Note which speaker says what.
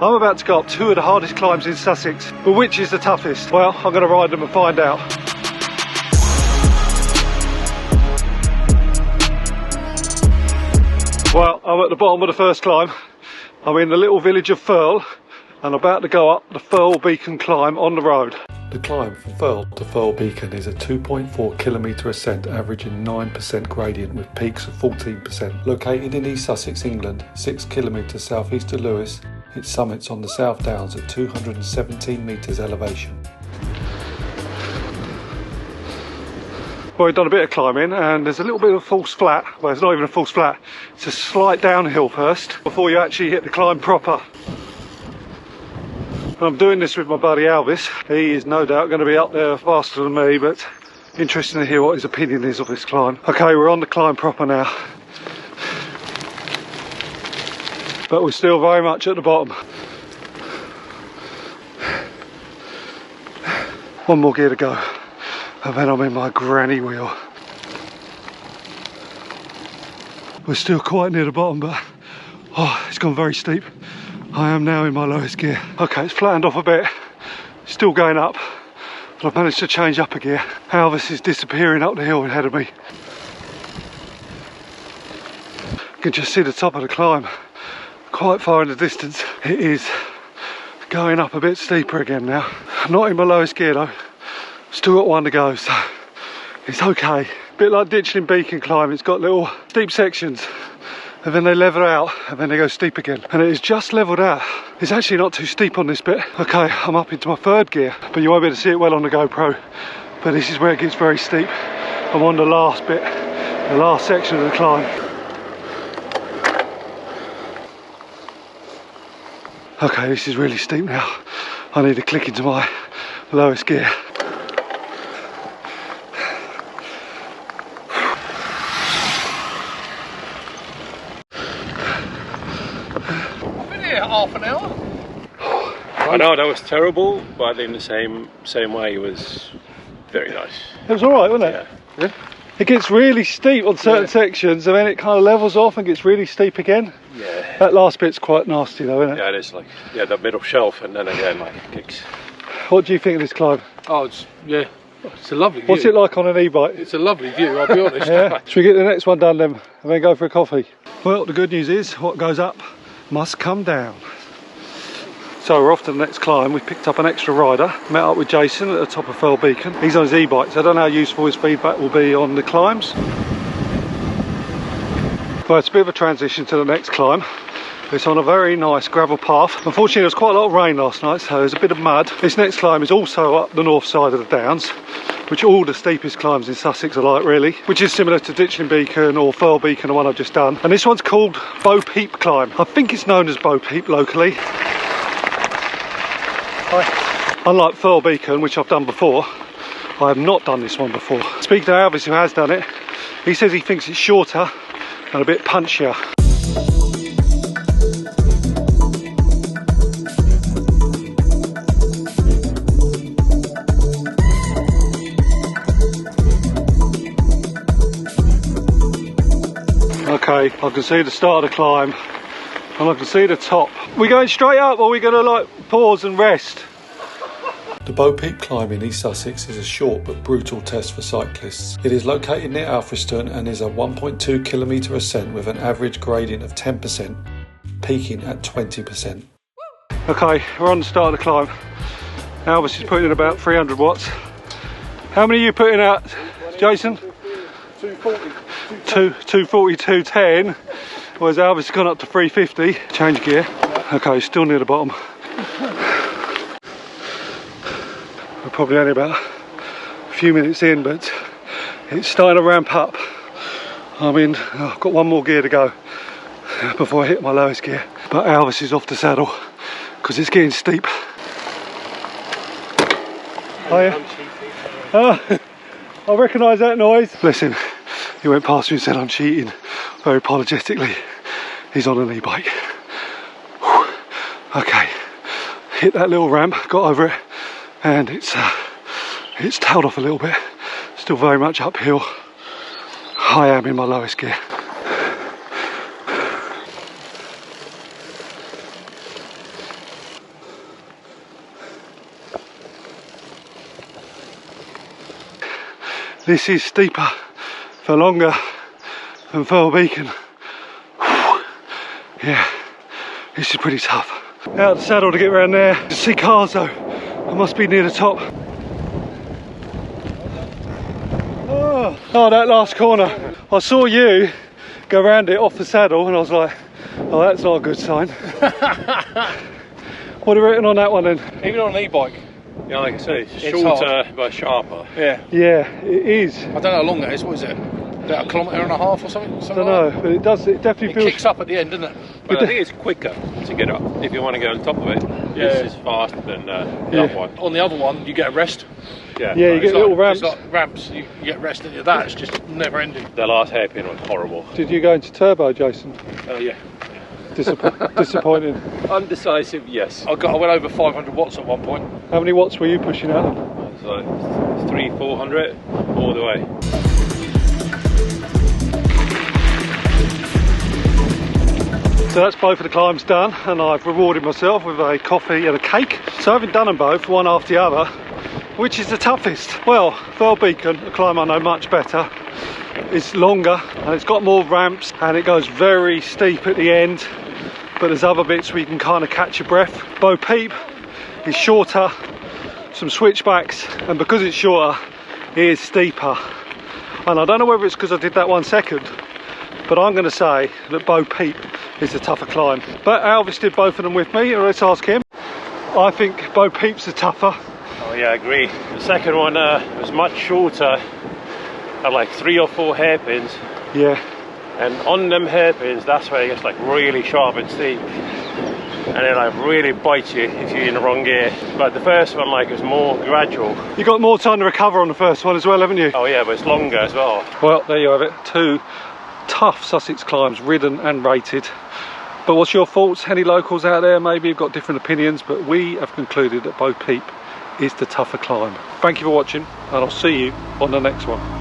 Speaker 1: I'm about to go up two of the hardest climbs in Sussex, but which is the toughest? Well, I'm going to ride them and find out. Well, I'm at the bottom of the first climb. I'm in the little village of Firle and about to go up the Firle Beacon climb on the road. The climb from Firle to Firle Beacon is a 2.4 kilometre ascent averaging 9% gradient with peaks of 14%. Located in East Sussex, England, 6 kilometres southeast of Lewes, it summits on the South Downs at 217 metres elevation. Well, we've done a bit of climbing and there's a little bit of false flat. Well, it's not even a false flat, it's a slight downhill first before you actually hit the climb proper. I'm doing this with my buddy Alvis. He is no doubt going to be up there faster than me, but interesting to hear what his opinion is of this climb. Okay, we're on the climb proper now, but we're still very much at the bottom. One more gear to go and then I'm in my granny wheel. We're still quite near the bottom, but oh, it's gone very steep. I am now in my lowest gear. Okay, it's flattened off a bit, still going up, but I've managed to change up a gear. Alvis is disappearing up the hill ahead of me. You can just see the top of the climb quite far in the distance. It is going up a bit steeper again now. I'm not in my lowest gear though, still got one to go, so it's okay. A bit like Ditchling Beacon climb, it's got little steep sections and then they level out and then they go steep again, and it is just leveled out. It's actually not too steep on this bit. Okay, I'm up into my third gear, but you won't be able to see it well on the GoPro, but this is where it gets very steep. I'm on the last bit, the last section of the climb. Okay, this is really steep now. I need to click into my lowest gear.
Speaker 2: Half an hour.
Speaker 3: I know that was terrible, but in the same way it was very nice.
Speaker 1: It was alright, wasn't it?
Speaker 3: Yeah.
Speaker 1: It gets really steep on certain sections and then it kind of levels off and gets really steep again.
Speaker 3: Yeah.
Speaker 1: That last bit's quite nasty though, isn't it?
Speaker 3: Yeah, it is like, yeah, that bit of shelf and then again like it kicks.
Speaker 1: What do you think of this climb?
Speaker 2: Oh, it's a lovely view.
Speaker 1: What's it like on an e-bike?
Speaker 2: It's a lovely view, I'll be honest.
Speaker 1: Yeah. Should we get the next one done then and then go for a coffee? Well, the good news is what goes up must come down. So we're off to the next climb. We picked up an extra rider, met up with Jason at the top of Firle Beacon. He's on his e-bike, so I don't know how useful his feedback will be on the climbs. Well, it's a bit of a transition to the next climb. It's on a very nice gravel path. Unfortunately, there was quite a lot of rain last night, so there's a bit of mud. This next climb is also up the north side of the Downs, which all the steepest climbs in Sussex are like really, which is similar to Ditchling Beacon or Firle Beacon, the one I've just done. And this one's called Peep climb. I think it's known as Peep locally. Unlike Firle Beacon, which I've done before, I have not done this one before. Speaking to Alvis, who has done it, he says he thinks it's shorter and a bit punchier. Okay, I can see the start of the climb and I can see the top. We're going straight up or are we going to like pause and rest? The Peep climb in East Sussex is a short but brutal test for cyclists. It is located near Alfriston and is a 1.2 kilometre ascent with an average gradient of 10%, peaking at 20%. Okay, we're on the start of the climb. Alvis is putting in about 300 watts. How many are you putting out, Jason?
Speaker 2: 240.
Speaker 1: 240, 210. Whereas Alvis has gone up to 350. Change gear. Okay, still near the bottom. We're probably only about a few minutes in, but it's starting to ramp up. I've got one more gear to go before I hit my lowest gear. But Alvis is off the saddle because it's getting steep. Oh yeah? I recognise that noise. Listen, he went past me and said I'm cheating, very apologetically. He's on an e-bike. Okay, hit that little ramp, got over it, and it's tailed off a little bit. Still very much uphill. I am in my lowest gear. This is steeper for longer than Firle Beacon. Yeah, this is pretty tough. Out the saddle to get around there. To see cars though, I must be near the top. Oh, that last corner. I saw you go around it off the saddle and I was like, oh, that's not a good sign. What are you rating on that one then?
Speaker 2: Even on an e-bike.
Speaker 3: Yeah, like I say, it's
Speaker 2: It's
Speaker 3: shorter
Speaker 2: hard.
Speaker 3: but sharper.
Speaker 2: Yeah.
Speaker 1: Yeah, it is.
Speaker 2: I don't know how long that is. What is it? About a kilometre and a half or something?
Speaker 1: I don't know, but it definitely
Speaker 2: It
Speaker 1: feels...
Speaker 2: kicks up at the end, doesn't it?
Speaker 3: But I think it's quicker to get up if you want to go on top of it.
Speaker 2: Yeah.
Speaker 3: This is faster than the other one.
Speaker 2: On the other one, you get a rest.
Speaker 1: Yeah, you get little ramps.
Speaker 2: It's like ramps. You get rest. And that's just never ending.
Speaker 3: The last hairpin was horrible.
Speaker 1: Did you go into turbo, Jason?
Speaker 3: Oh yeah.
Speaker 1: Disappointing.
Speaker 3: Undecisive, yes.
Speaker 2: I went over 500 watts at one point.
Speaker 1: How many watts were you pushing out?
Speaker 3: It's like 300-400 all the way.
Speaker 1: So that's both of the climbs done, and I've rewarded myself with a coffee and a cake. So having done them both, one after the other, which is the toughest? Well, Firle Beacon, a climb I know much better. It's longer and it's got more ramps and it goes very steep at the end, but there's other bits where you can kind of catch your breath. Bo Peep is shorter, some switchbacks, and because it's shorter, it is steeper. And I don't know whether it's because I did that 1 second, but I'm going to say that Bo Peep is the tougher climb. But Alvis did both of them with me, or let's ask him. I think Bo Peep's the tougher.
Speaker 3: Oh yeah, I agree. The second one was much shorter, had like 3 or 4 hairpins.
Speaker 1: Yeah.
Speaker 3: And on them hairpins, that's where it gets like really sharp and steep. And it like really bites you if you're in the wrong gear. But the first one like was more gradual.
Speaker 1: You got more time to recover on the first one as well, haven't you?
Speaker 3: Oh yeah, but it's longer as well.
Speaker 1: Well, there you have it. 2 tough Sussex climbs, ridden and rated. But what's your thoughts? Any locals out there maybe have got different opinions, but we have concluded that Bo Peep is the tougher climb. Thank you for watching, and I'll see you on the next one.